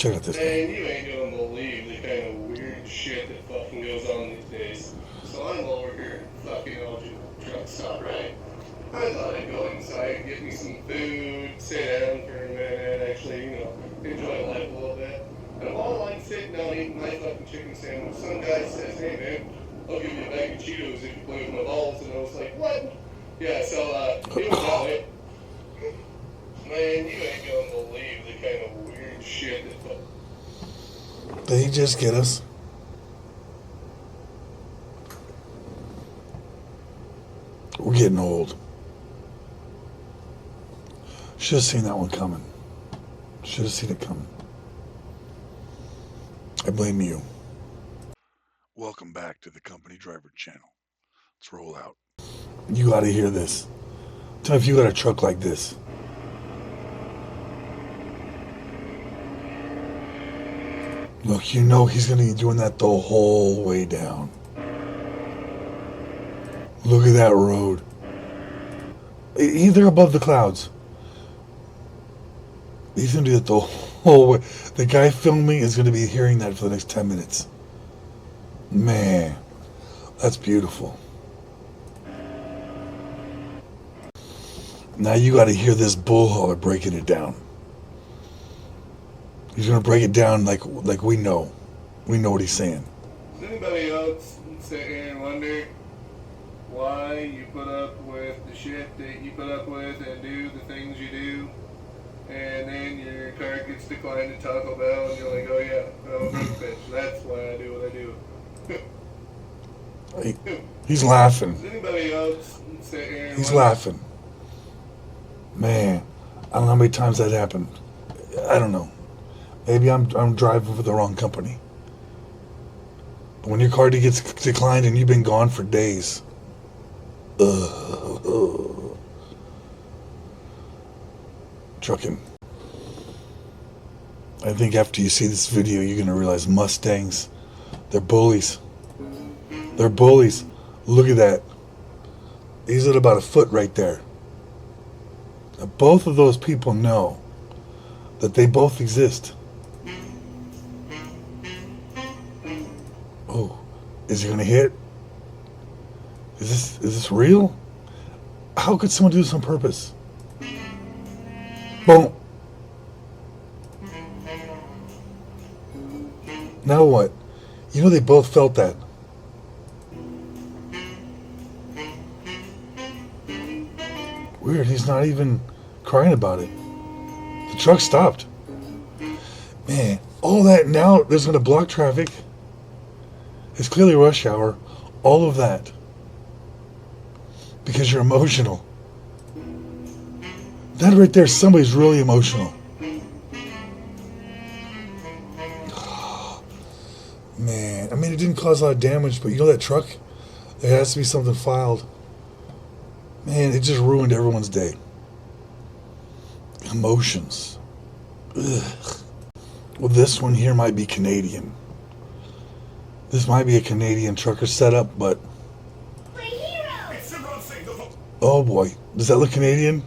Check out this guy. Man, you ain't gonna believe the kind of weird shit that fucking goes on these days. So I'm over here, fucking old truck stop, right? I thought I'd go inside, get me some food, sit down for a minute, actually, enjoy life a little bit. And while I'm sitting down eating my fucking chicken sandwich, some guy says, "Hey man, I'll give you a bag of Cheetos if you play with my balls." And I was like, "What?" Yeah, so, it was that way. Man, you ain't gonna believe the kind of weird shit that Did he just get us? We're getting old. Should have seen that one coming. Should have seen it coming. I blame you. Welcome back to the Company Driver channel. Let's roll out. You gotta hear this. Tell me if you got a truck like this. Look, you know he's gonna be doing that the whole way down. Look at that road. They're above the clouds. He's gonna do that the whole way. The guy filming is gonna be hearing that for the next 10 minutes. Man, that's beautiful. Now you gotta hear this bull hauler breaking it down. He's gonna break it down like we know. We know what he's saying. Does anybody else sit here and wonder why you put up with the shit that you put up with and do the things you do, and then your car gets declined at Taco Bell and you're like, "Oh yeah, I'm a bitch. That's why I do what I do." He's laughing. Does anybody else sit here and He's wonder? laughing. Man, I don't know how many times that happened. I don't know. Maybe I'm driving for the wrong company. When your car gets declined and you've been gone for days. Trucking. I think after you see this video, you're going to realize Mustangs, they're bullies. They're bullies. Look at that. He's at about a foot right there. Now, both of those people know that they both exist. Oh, is he gonna hit? Is this real? How could someone do this on purpose? Boom. Now what? You know they both felt that. Weird, he's not even crying about it. The truck stopped. Man, all that now there's gonna block traffic. It's clearly rush hour. All of that. Because you're emotional. That right there, somebody's really emotional. Man, I mean, it didn't cause a lot of damage, but you know that truck? There has to be something filed. Man, it just ruined everyone's day. Emotions. Ugh. Well, this one here might be Canadian. This might be a Canadian trucker setup, but... Oh boy, does that look Canadian?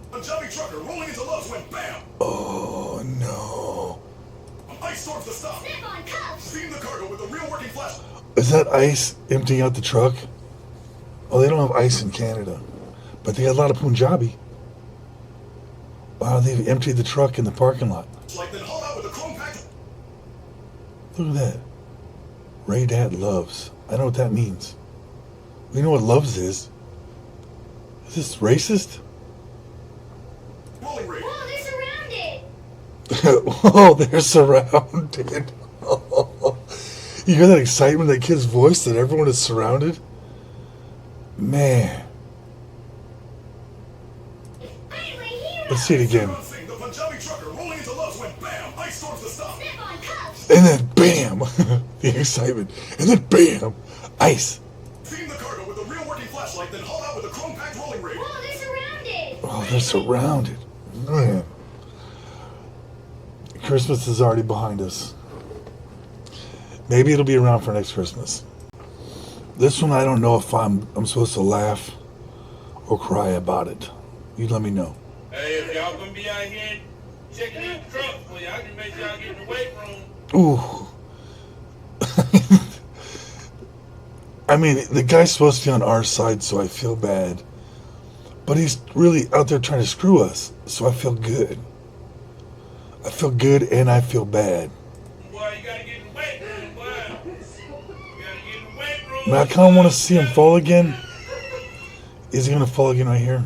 Punjabi trucker rolling into Love's went bam! Oh no. Ice storms the stop. Steam the cargo with a real working flash. Is that ice emptying out the truck? Oh, they don't have ice in Canada, but they got a lot of Punjabi. Wow, they've emptied the truck in the parking lot. Like then haul out with a chrome pack. Look at that. Ray Dad loves. I know what that means. We know what loves is. Is this racist? Rolling rig. Whoa, they're surrounded! Oh, they're surrounded. You hear that excitement in that kid's voice that everyone is surrounded? Man. Let's see it again. The Punjabi trucker rolling into Love's went bam! Ice storms the stop. And then bam! The excitement. And then bam! Ice. Steam the cargo with a real working flashlight, then haul out with a chrome packed rolling rig. Whoa, they're surrounded! Oh, they're surrounded. Man. Christmas is already behind us. Maybe it'll be around for next Christmas. This one I don't know if I'm supposed to laugh or cry about it. You let me know. Hey, if y'all gonna be out here Checking in the truck for you. I can make sure I get in the weight room. Ooh. I mean, the guy's supposed to be on our side, so I feel bad. But he's really out there trying to screw us, so I feel good. I feel good and I feel bad. Boy, you gotta get in the weight room, boy. You gotta get in the weight room. Man, I kind of want to see him fall again. Is he going to fall again right here?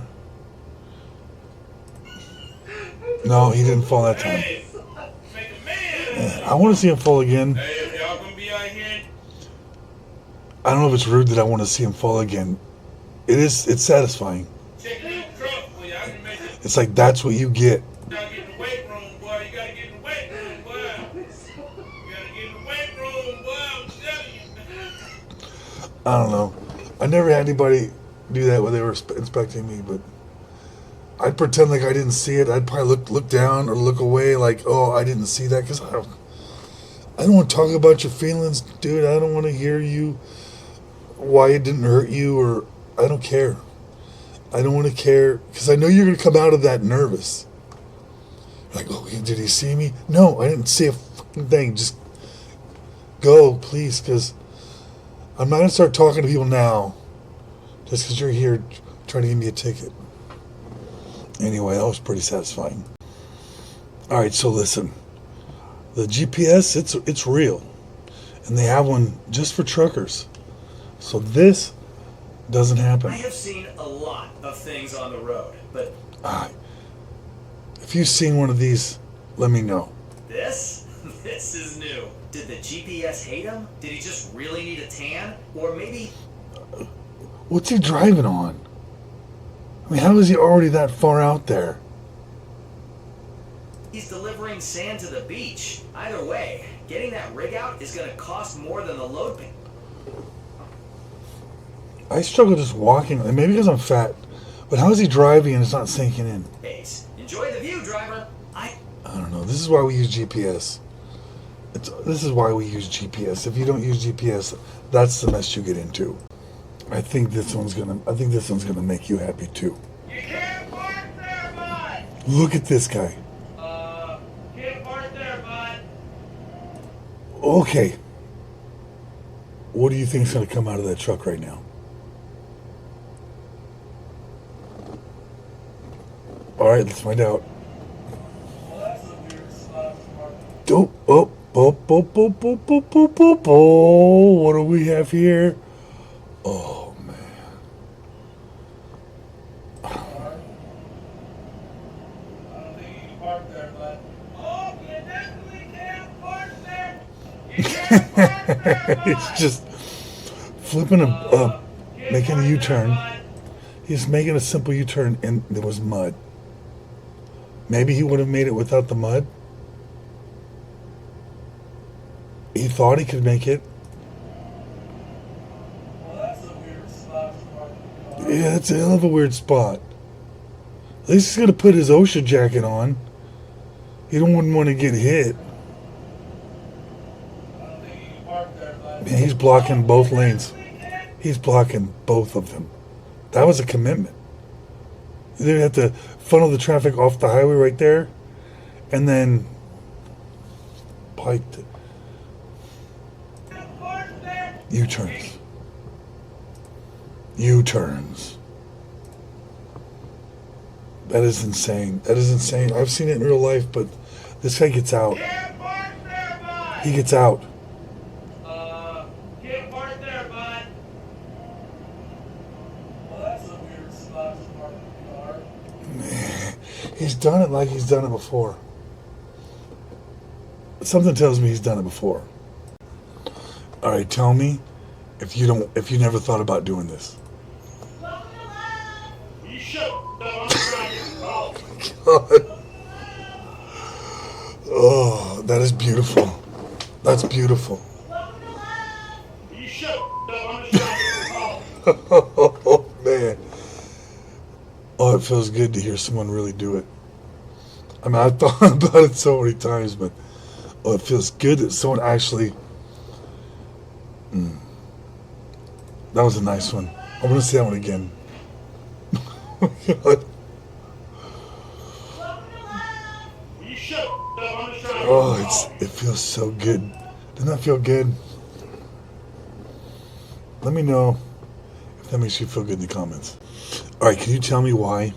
No, he didn't fall that time. Hey, make a man. Yeah, I want to see him fall again. Hey, if y'all gonna be out here, I don't know if it's rude that I want to see him fall again. It's satisfying. checking in the truck for you. I can make sure It's like, that's what you get. y'all get in the weight room, boy. You gotta get in the weight room, boy. You gotta get in the weight room, boy. I'm telling you. I don't know. I never had anybody do that when they were inspecting me, but I'd pretend like I didn't see it. I'd probably look down or look away like, oh, I didn't see that, because I don't want to talk about your feelings, dude. I don't want to hear you, why it didn't hurt you, or I don't care. I don't want to care, because I know you're going to come out of that nervous. Like, oh, did he see me? No, I didn't see a fucking thing. Just go, please, because I'm not going to start talking to people now just because you're here trying to give me a ticket. Anyway, that was pretty satisfying. All right, so listen. The GPS, it's real. And they have one just for truckers. So this doesn't happen. I have seen a lot of things on the road, but If you've seen one of these, let me know. this is new. Did the GPS hate him? Did he just really need a tan? Or maybe What's he driving on? I mean, how is he already that far out there? he's delivering sand to the beach. Either way, getting that rig out is going to cost more than the load pay. I struggle just walking, and maybe because I'm fat, but how is he driving and it's not sinking in? Pace. Enjoy the view, driver. I don't know. This is why we use GPS. This is why we use GPS. If you don't use GPS, that's the mess you get into. I think this one's gonna make you happy too. You can't park there, bud. Look at this guy. Can't park there, bud. Okay. What do you think is gonna come out of that truck right now? All right, let's find out. Well, that's a weird spot to park. What do we have here? Oh, man. I don't think you can park there, bud. Oh, you definitely can't park there. You can't park there, bud. It's just flipping making a U-turn. He's making a simple U-turn, and there was mud. Maybe he would have made it without the mud. He thought he could make it. Well, that's a weird spot to park the car. Yeah, it's a hell of a weird spot. At least he's going to put his OSHA jacket on. He wouldn't want to get hit. I don't think you can park there, bud. Man, he's blocking both lanes. He's blocking both of them. That was a commitment. They have to funnel the traffic off the highway right there, and then piked it. Park there. U-turns. U-turns. That is insane. That is insane. I've seen it in real life, but this guy gets out. Can't park there, bud. He gets out. Can't park there, bud. Well, that's a weird spot to park the car. He's done it like he's done it before. Something tells me he's done it before. All right, tell me if you never thought about doing this. You should. I'm trying to call. God. Oh, that is beautiful. That's beautiful. You should. I'm just trying to call. Oh, man. Oh, it feels good to hear someone really do it. I mean, I've thought about it so many times, but it feels good that someone actually... That was a nice one. I'm going to say that one again. Oh, God. You Oh, it feels so good. Doesn't that feel good? Let me know if that makes you feel good in the comments. All right, can you tell me why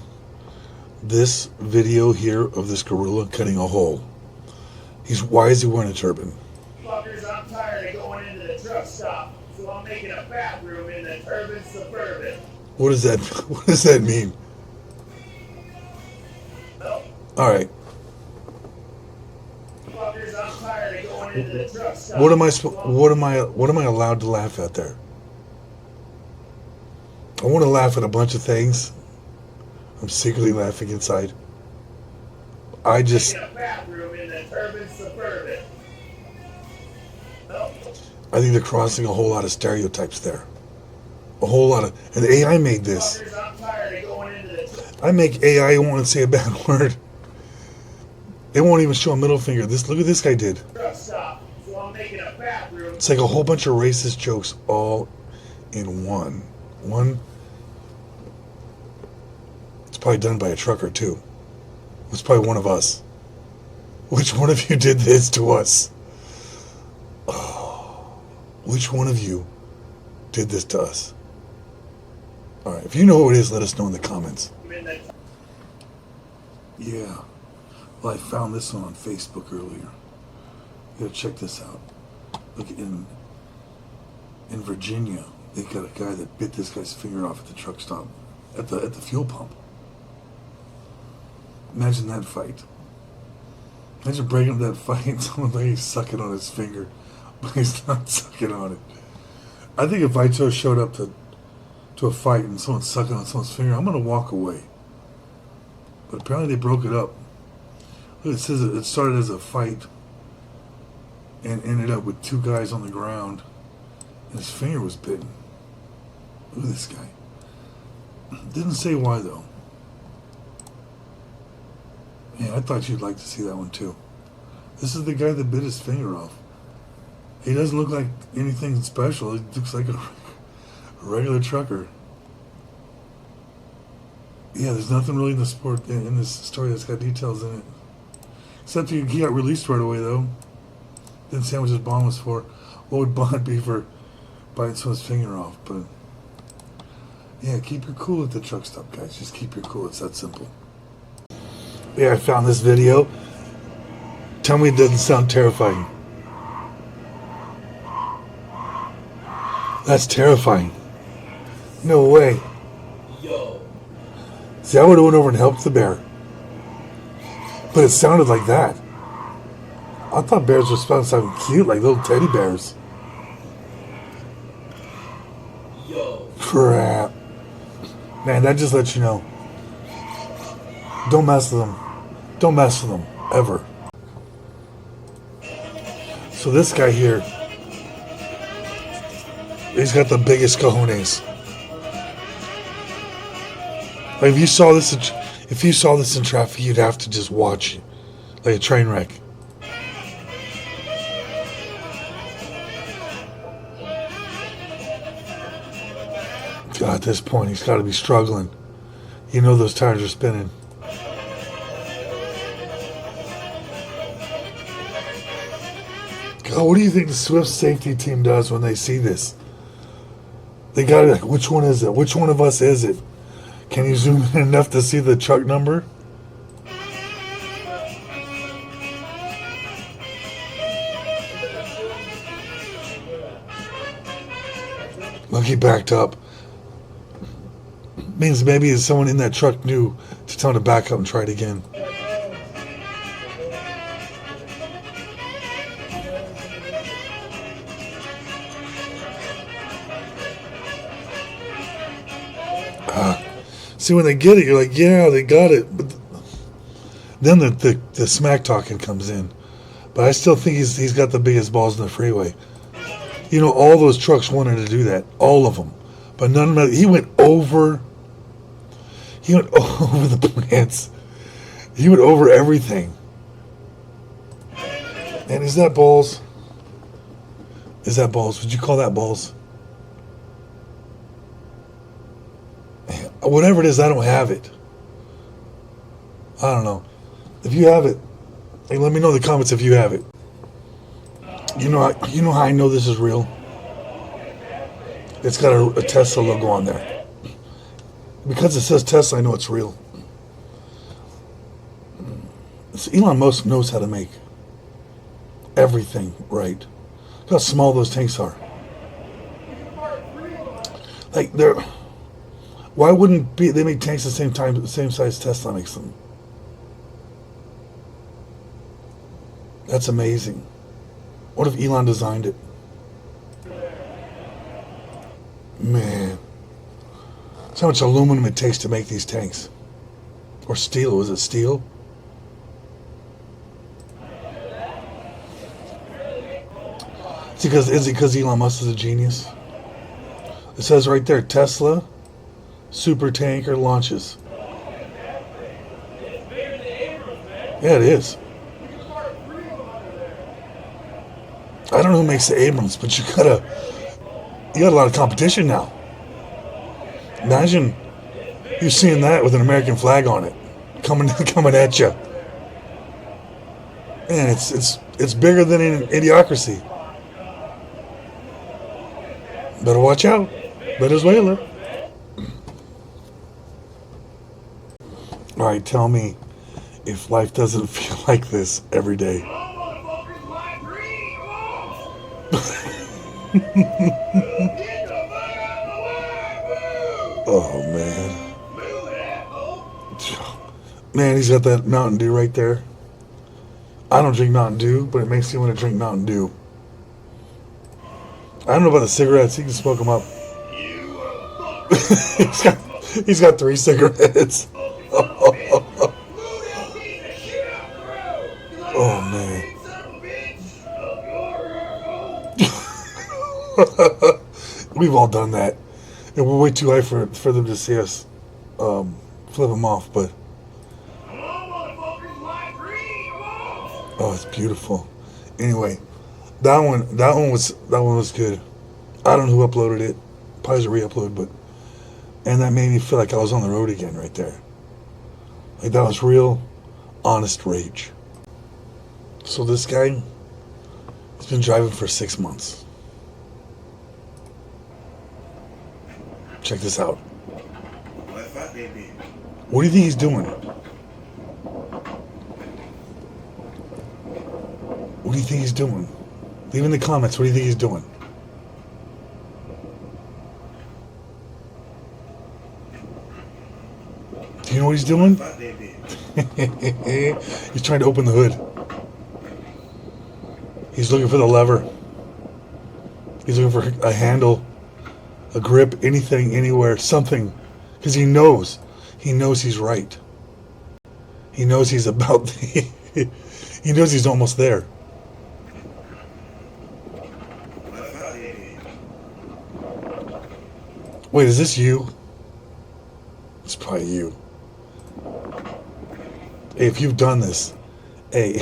this video here of this gorilla cutting a hole? Why is he wearing a turban? Fuckers, I'm tired of going into the truck stop, so I'm making a bathroom in the Turban Suburban. What does that? What does that mean? Oh. All right. Fuckers, I'm tired of going into the truck stop. What am I allowed to laugh at there? I want to laugh at a bunch of things. I'm secretly laughing inside. I just. Making a bathroom in the Turban Suburban. Oh. I think they're crossing a whole lot of stereotypes there. A whole lot of. And AI made this. Fuckers, I'm tired of going into the I make AI want to say a bad word. They won't even show a middle finger. Look at this guy did. truck stop, so I'm making a bathroom. It's like a whole bunch of racist jokes all in one. It's probably done by a trucker too. It's probably one of us. Which one of you did this to us? Oh, which one of you did this to us? All right, if you know who it is, let us know in the comments. Yeah. Well, I found this one on Facebook earlier. You gotta check this out. Look, in Virginia, they got a guy that bit this guy's finger off at the truck stop, at the fuel pump. Imagine that fight. Imagine breaking up that fight and someone like he's sucking on his finger, but he's not sucking on it. I think if I just showed up to a fight and someone's sucking on someone's finger, I'm gonna walk away. But apparently they broke it up. Look, it says it started as a fight and ended up with two guys on the ground, and his finger was bitten. Look at this guy. Didn't say why though. Man, I thought you'd like to see that one too. This is the guy that bit his finger off. He doesn't look like anything special. He looks like a regular trucker. Yeah, there's nothing really in this story that's got details in it. Except he got released right away though. Didn't say how much his bond was for. What would bond be for biting someone's finger off? But yeah, keep your cool at the truck stop, guys. Just keep your cool. It's that simple. Yeah, I found this video. Tell me it doesn't sound terrifying. That's terrifying. No way. Yo. See, I would have went over and helped the bear. But it sounded like that. I thought bears were supposed to sound cute, like little teddy bears. Yo. Crap. Man, that just lets you know. Don't mess with them. Don't mess with them. Ever. So this guy here, he's got the biggest cojones. Like if you saw this in traffic, you'd have to just watch it, like a train wreck. God, at this point, he's got to be struggling. You know those tires are spinning. God, what do you think the Swift safety team does when they see this? They got to, like, which one is it? Which one of us is it? Can you zoom in enough to see the truck number? Look, he backed up. Means maybe someone in that truck knew to tell him to back up and try it again. See, when they get it, you're like, yeah, they got it. But then the smack talking comes in. But I still think he's got the biggest balls in the freeway. You know, all those trucks wanted to do that. All of them. But none of them, he went over the plants. He went over everything. And is that balls? Is that balls? Would you call that balls? Whatever it is, I don't have it. I don't know. If you have it, Hey, let me know in the comments if you have it. You know how I know this is real? It's got a Tesla logo on there. Because it says Tesla, I know it's real. So Elon Musk knows how to make everything right. Look how small those tanks are. Like they're. Why wouldn't they make tanks the same size Tesla makes them? That's amazing. What if Elon designed it? Man. That's how much aluminum it takes to make these tanks. Or steel. Was it steel? Is it because Elon Musk is a genius? It says right there, Tesla super tanker launches. Yeah, it is. I don't know who makes the Abrams, but you got a lot of competition now. Imagine you seeing that with an American flag on it, coming at you. Man, it's bigger than an idiocracy. Better watch out, Venezuela. All right, tell me if life doesn't feel like this every day. Oh man. Man, he's got that Mountain Dew right there. I don't drink Mountain Dew, but it makes me want to drink Mountain Dew. I don't know about the cigarettes. He can smoke them up. he's got 3 cigarettes. Oh man. We've all done that. And we're way too high for them to see us flip them off, but oh, it's beautiful. Anyway, that one was good. I don't know who uploaded it. Probably a re-upload, but and that made me feel like I was on the road again right there. Like that was real, honest rage. So this guy has been driving for 6 months. Check this out. What do you think he's doing? What do you think he's doing? Leave in the comments. What do you think he's doing? Do you know what he's doing? He's trying to open the hood. He's looking for the lever. He's looking for a handle, a grip, anything, anywhere, something. Because he knows he's right. He knows he's about, he knows he's almost there. Wait, is this you? It's probably you. Hey, if you've done this, let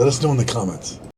us know in the comments.